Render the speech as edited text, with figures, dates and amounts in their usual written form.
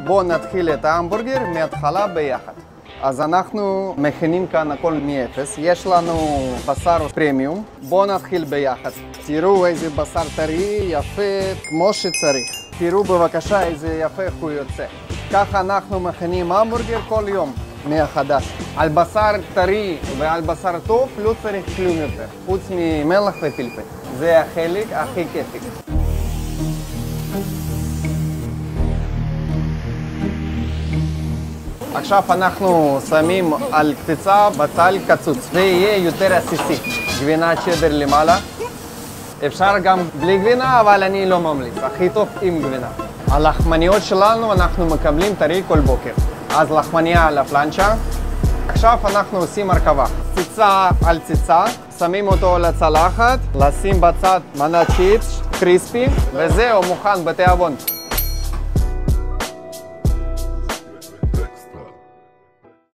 בואו נתחיל את ההמבורגר מההתחלה ביחד. אז אנחנו מכינים כאן הכל מאפס. יש לנו בשר פרמיום. בואו נתחיל ביחד. תראו איזה בשר טרי, יפה, כמו שצריך. תראו בבקשה איזה יפה איך הוא יוצא. ככה אנחנו מכינים המבורגר כל יום מחדש. על בשר טרי ועל בשר טוב לא צריך כלום יותר, חוץ ממלח ופלפל. זה החלק הכי כיפי. עכשיו אנחנו שמים על קציצה בצל קצוץ ויהיה יותר עסיסי. גבינה צ'דר למעלה. אפשר גם בלי גבינה, אבל אני לא ממליץ. הכי טוב עם גבינה. הלחמניות שלנו אנחנו מקבלים טרי כל בוקר. אז לחמניה על הפלנצ'ה. עכשיו אנחנו עושים הרכבה. ציצה על ציצה, שמים אותו לצלחת, לשים בצד מנת צ'יפס קריספי, וזהו מוכן בתיאבון.